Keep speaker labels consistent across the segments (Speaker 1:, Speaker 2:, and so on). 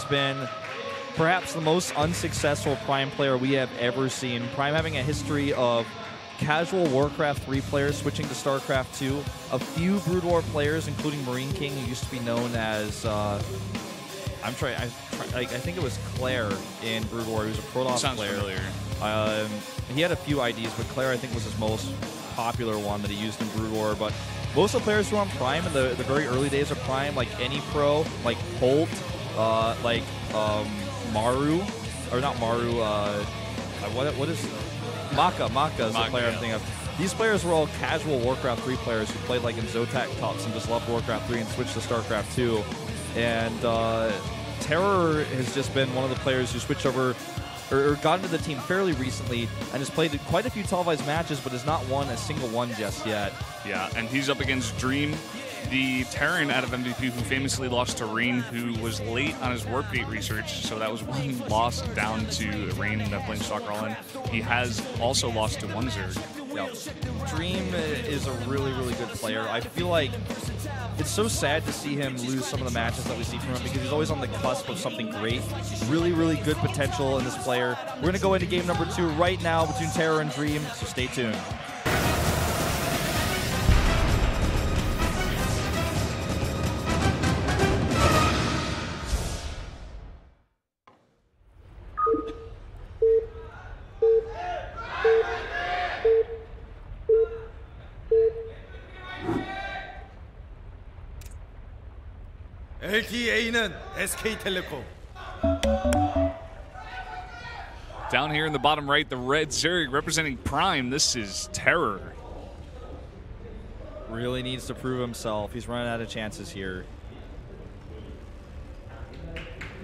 Speaker 1: been perhaps the most unsuccessful Prime player we have ever seen. Prime having a history of casual Warcraft 3 players switching to StarCraft 2, a few Brood War players, including Marine King, who used to be known as, I think it was Claire in Brood War. He was a Protoss player.
Speaker 2: Familiar.
Speaker 1: He had a few IDs, but Claire, I think, was his most popular one that he used in Brood War. But most of the players who were on Prime in the very early days of Prime, like any pro, like Holt, Maru, or not Maru, what is Maka is the player I'm thinking of. These players were all casual Warcraft 3 players who played like in Zotac tops and just loved Warcraft 3 and switched to StarCraft 2. And Terror has just been one of the players who switched over or got into the team fairly recently and has played quite a few televised matches, but has not won a single one just yet.
Speaker 2: Yeah, and he's up against Dream, the Terran out of MVP, who famously lost to Rain, who was late on his warp gate research, so that was one loss down to Rain playing Stalker All-In. He has also lost to one Zerg.
Speaker 1: Yep. Dream is a really, really good player. I feel like it's so sad to see him lose some of the matches that we see from him because he's always on the cusp of something great. Really, really good potential in this player. We're going to go into game number 2 right now between Terror and Dream, so stay tuned.
Speaker 3: LTA는 SK텔레콤.
Speaker 2: Down here in the bottom right, the red Zerg representing Prime. This is Terror.
Speaker 1: Really needs to prove himself. He's running out of chances here.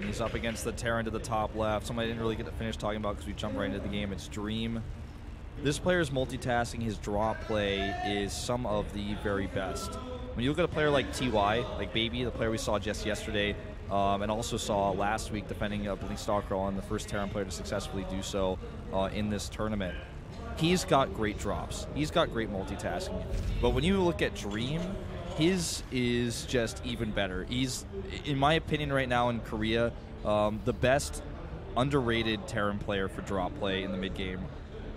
Speaker 1: He's up against the Terran to the top left. Something I didn't really get to finish talking about because we jumped right into the game. It's Dream. This player's multitasking, his draw play is some of the very best. When you look at a player like TY, like Baby, the player we saw just yesterday, and also saw last week defending Bleeding Stalker on the first Terran player to successfully do so in this tournament, he's got great drops. He's got great multitasking. But when you look at Dream, his is just even better. He's, in my opinion right now in Korea, the best underrated Terran player for drop play in the mid-game.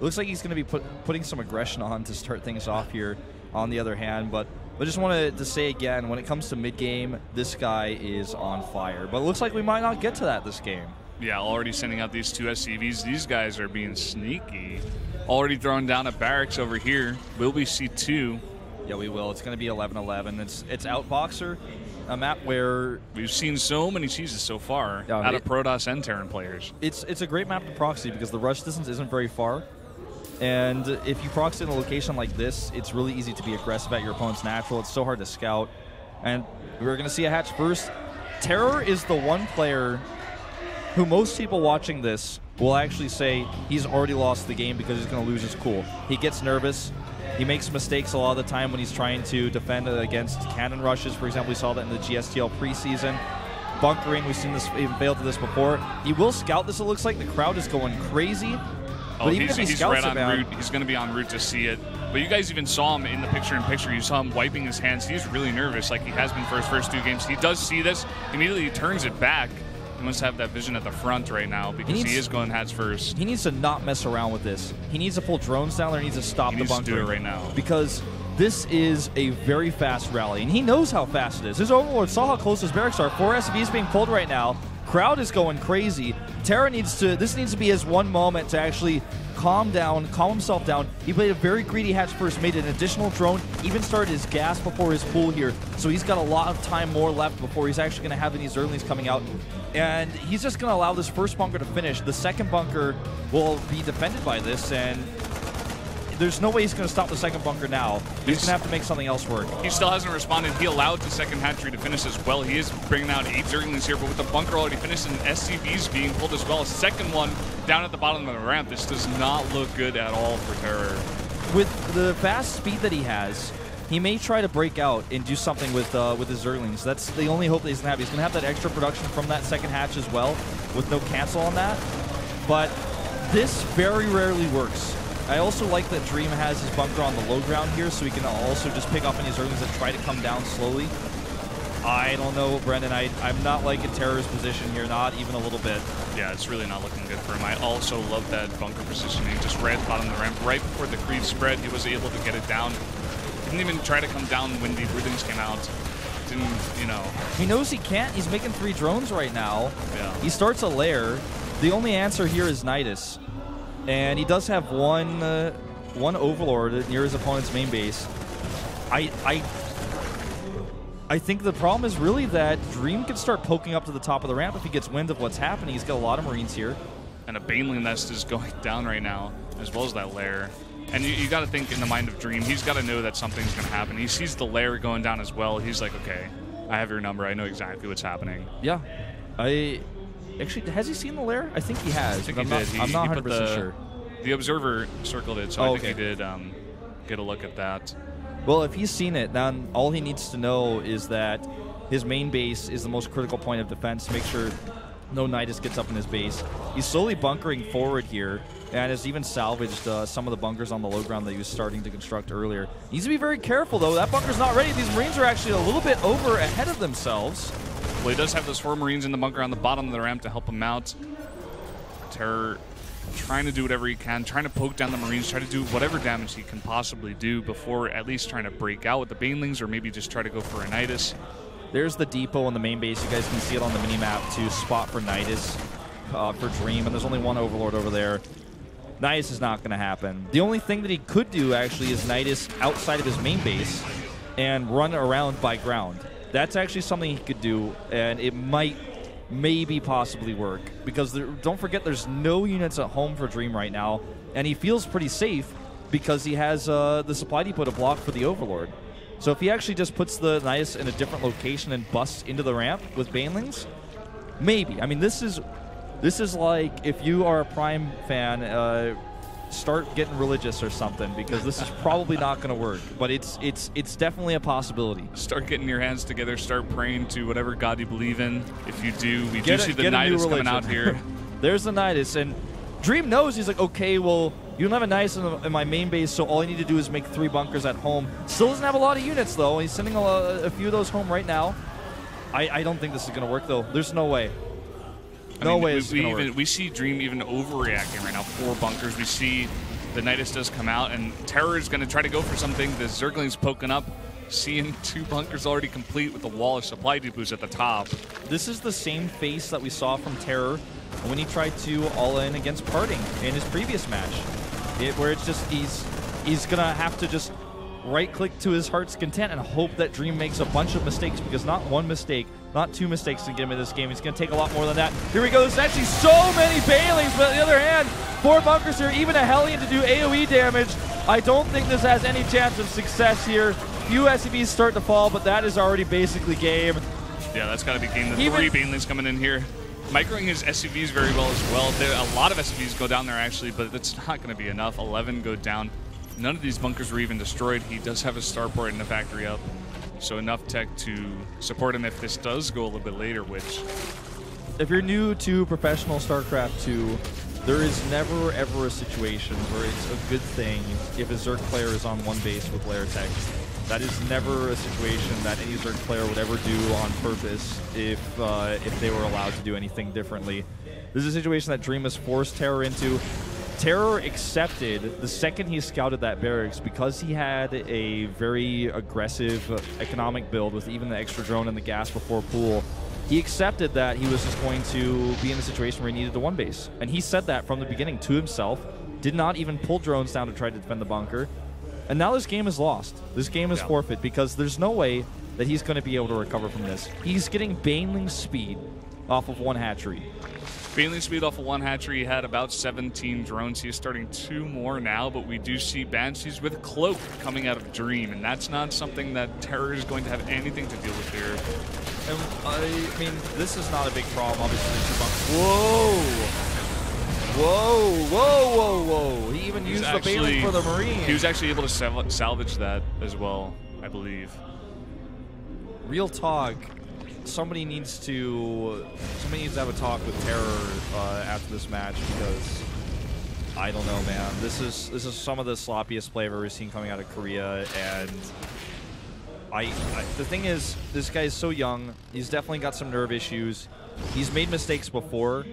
Speaker 1: It looks like he's going to be putting some aggression on to start things off here on the other hand, but I just wanted to say again, when it comes to mid-game, this guy is on fire. But it looks like we might not get to that this game.
Speaker 2: Yeah, already sending out these two SCVs. These guys are being sneaky. Already throwing down a barracks over here. Will we see 2?
Speaker 1: Yeah, we will. It's going to be 11-11. It's Outboxer, a map where
Speaker 2: we've seen so many cheeses so far out of Protoss and Terran players.
Speaker 1: It's a great map to proxy because the rush distance isn't very far. And if you proxy in a location like this, it's really easy to be aggressive at your opponent's natural. It's so hard to scout. And we're going to see a hatch first. Terror is the one player who most people watching this will actually say he's already lost the game because he's going to lose his cool. He gets nervous. He makes mistakes a lot of the time when he's trying to defend against cannon rushes. For example, we saw that in the GSTL preseason. Bunkering, we've seen this even fail to this before. He will scout this, it looks like. The crowd is going crazy.
Speaker 2: Oh, he's right en route. He's going to be en route to see it. But you guys even saw him in the picture-in-picture. You saw him wiping his hands. He's really nervous, like he has been for his first 2 games. He does see this. Immediately he turns it back. He must have that vision at the front right now because he is going hats first.
Speaker 1: He needs to not mess around with this. He needs to pull drones down there. He needs to stop the bunker.
Speaker 2: He needs to do it right now.
Speaker 1: Because this is a very fast rally, and he knows how fast it is. His Overlord saw how close his barracks are. 4 SCVs being pulled right now. Crowd is going crazy. Terra this needs to be his one moment to actually calm himself down. He played a very greedy hatch first, made an additional drone, even started his gas before his pool here. So he's got a lot of time more left before he's actually going to have any Zerglings coming out. And he's just going to allow this first bunker to finish. The second bunker will be defended by this, and there's no way he's going to stop the second bunker now. He's going to have to make something else work.
Speaker 2: He still hasn't responded. He allowed the second hatchery to finish as well. He is bringing out 8 Zerglings here, but with the bunker already finished and SCVs being pulled as well, a second one down at the bottom of the ramp. This does not look good at all for Terror.
Speaker 1: With the fast speed that he has, he may try to break out and do something with his Zerglings. That's the only hope that he's going to have. He's going to have that extra production from that second hatch as well, with no cancel on that. But this very rarely works. I also like that Dream has his bunker on the low ground here, so he can also just pick up any Zerglings that try to come down slowly. I don't know, Brendan. I'm not liking Terror's position here, not even a little bit.
Speaker 2: Yeah, it's really not looking good for him. I also love that bunker positioning. Just right at the bottom of the ramp, right before the creep spread, he was able to get it down. Didn't even try to come down when the Rudings came out. Didn't, you know.
Speaker 1: He knows he can't. He's making 3 drones right now.
Speaker 2: Yeah.
Speaker 1: He starts a lair. The only answer here is Nidus. And he does have one Overlord near his opponent's main base. I think the problem is really that Dream can start poking up to the top of the ramp if he gets wind of what's happening. He's got a lot of Marines here.
Speaker 2: And a Baneling Nest is going down right now, as well as that lair. And you got to think in the mind of Dream, he's got to know that something's going to happen. He sees the lair going down as well. He's like, okay, I have your number. I know exactly what's happening.
Speaker 1: Yeah. Actually, has he seen the lair? I think he has.
Speaker 2: I think he did.
Speaker 1: I'm not 100% sure.
Speaker 2: The Observer circled it, so I think he did get a look at that.
Speaker 1: Well, if he's seen it, then all he needs to know is that his main base is the most critical point of defense to make sure no Nidus gets up in his base. He's slowly bunkering forward here, and has even salvaged some of the bunkers on the low ground that he was starting to construct earlier. He needs to be very careful, though. That bunker's not ready. These Marines are actually a little bit ahead of themselves.
Speaker 2: Well, he does have those 4 Marines in the bunker on the bottom of the ramp to help him out. Terror trying to do whatever he can, trying to poke down the Marines, try to do whatever damage he can possibly do before at least trying to break out with the Banelings, or maybe just try to go for a Nidus.
Speaker 1: There's the depot on the main base. You guys can see it on the mini-map to spot for Nidus for Dream, and there's only one Overlord over there. Nidus is not going to happen. The only thing that he could do, actually, is Nidus outside of his main base and run around by ground. That's actually something he could do, and it might maybe possibly work, because don't forget there's no units at home for Dream right now, and he feels pretty safe because he has the supply depot to block for the Overlord. So if he actually just puts the Nidus in a different location and busts into the ramp with Banelings, maybe. I mean, this is like if you are a Prime fan, start getting religious or something, because this is probably not going to work. But it's definitely a possibility.
Speaker 2: Start getting your hands together. Start praying to whatever God you believe in. If you do, we do see the Nidus coming out here.
Speaker 1: There's the Nidus, and Dream knows. He's like, okay, well, you don't have a Nidus in my main base, so all I need to do is make 3 bunkers at home. Still doesn't have a lot of units, though. He's sending a few of those home right now. I don't think this is going to work, though. There's no way.
Speaker 2: We see Dream even overreacting right now. 4 bunkers. We see the Nidus does come out, and Terror is going to try to go for something. The Zergling's poking up, seeing 2 bunkers already complete with the wall of supply depots at the top.
Speaker 1: This is the same face that we saw from Terror when he tried to all-in against Parting in his previous match, where it's just he's going to have to just right-click to his heart's content and hope that Dream makes a bunch of mistakes, because not 1 mistake, not 2 mistakes to get him in this game. It's going to take a lot more than that. Here we go. There's actually so many Banelings, but on the other hand, 4 bunkers here, even a Hellion to do AoE damage. I don't think this has any chance of success here. Few SCVs start to fall, but that is already basically game.
Speaker 2: Yeah, that's got to be game. The 3 Banelings coming in here. Microing his SCVs very well as well. A lot of SCVs go down there, actually, but it's not going to be enough. 11 go down. None of these bunkers were even destroyed. He does have a starport and a factory up, so enough tech to support him if this does go a little bit later, which...
Speaker 1: If you're new to professional StarCraft 2, there is never, ever a situation where it's a good thing if a Zerg player is on 1 base with lair tech. That is never a situation that any Zerg player would ever do on purpose if they were allowed to do anything differently. This is a situation that Dream has forced Terror into. Terror accepted the second he scouted that barracks, because he had a very aggressive economic build with even the extra drone and the gas before pool. He accepted that he was just going to be in a situation where he needed the 1 base. And he said that from the beginning to himself, did not even pull drones down to try to defend the bunker. And now this game is lost. This game is forfeit, because there's no way that he's going to be able to recover from this. He's getting Baneling speed off of 1 hatchery.
Speaker 2: Baneling speed off of 1 hatchery. He had about 17 drones. He is starting 2 more now, but we do see Banshees with Cloak coming out of Dream, and that's not something that Terror is going to have anything to deal with here.
Speaker 1: And I mean, this is not a big problem, obviously. Whoa! Whoa, whoa, whoa, whoa. He even used the Baneling for the Marine.
Speaker 2: He was actually able to salvage that as well, I believe.
Speaker 1: Real talk. Somebody needs to have a talk with Terror after this match, because I don't know, man. This is some of the sloppiest play I've ever seen coming out of Korea, and The thing is, this guy is so young. He's definitely got some nerve issues. He's made mistakes before,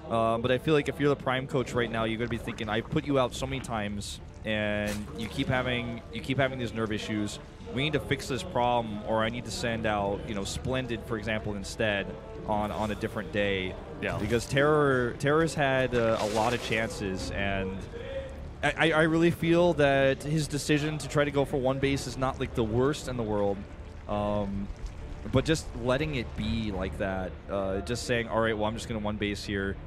Speaker 1: but I feel like if you're the prime coach right now, you're going to be thinking, I've put you out so many times, and you keep having these nerve issues. We need to fix this problem, or I need to send out, Splendid, for example, instead on a different day.
Speaker 2: Yeah.
Speaker 1: Because Terror's had a lot of chances, and I really feel that his decision to try to go for one base is not like the worst in the world, but just letting it be like that, just saying, all right, well, I'm just going to one base here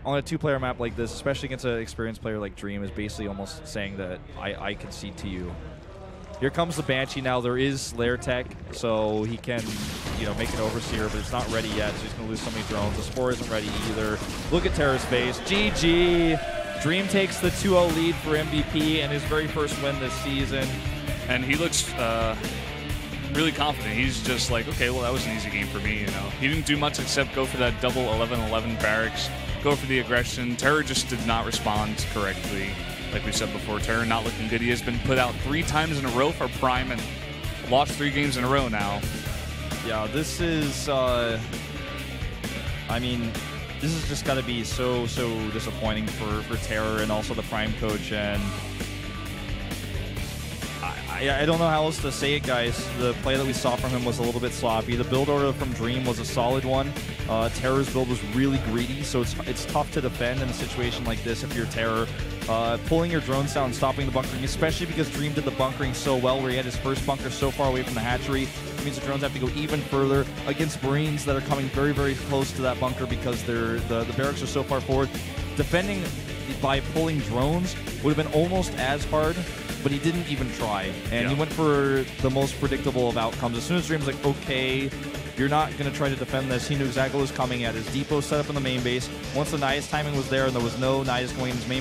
Speaker 1: on a 2-player map like this, especially against an experienced player like Dream, is basically almost saying that I concede to you. Here comes the Banshee now. There is Lair Tech, so he can, make an Overseer, but it's not ready yet, so he's going to lose so many drones. The Spore isn't ready either. Look at Terra's face. GG! Dream takes the 2-0 lead for MVP and his very first win this season.
Speaker 2: And he looks really confident. He's just like, okay, well, that was an easy game for me, He didn't do much except go for that double 11-11 barracks, go for the aggression. Terror just did not respond correctly. Like we said before, Terror not looking good. He has been put out 3 times in a row for Prime and lost 3 games in a row now.
Speaker 1: Yeah, this is, this has just got to be so disappointing for Terror and also the Prime coach. And I don't know how else to say it, guys. The play that we saw from him was a little bit sloppy. The build order from Dream was a solid one. Terror's build was really greedy, so it's tough to defend in a situation like this if you're Terror. Pulling your drones down, stopping the bunkering, especially because Dream did the bunkering so well, where he had his first bunker so far away from the hatchery. It means the drones have to go even further against Marines that are coming very, very close to that bunker because the barracks are so far forward. Defending by pulling drones would have been almost as hard, but he didn't even try. And he went for the most predictable of outcomes. As soon as Dream's like, okay, you're not going to try to defend this, he knew exactly what was coming at his depot set up in the main base. Once the Naias timing was there and there was no Naias going in his main base,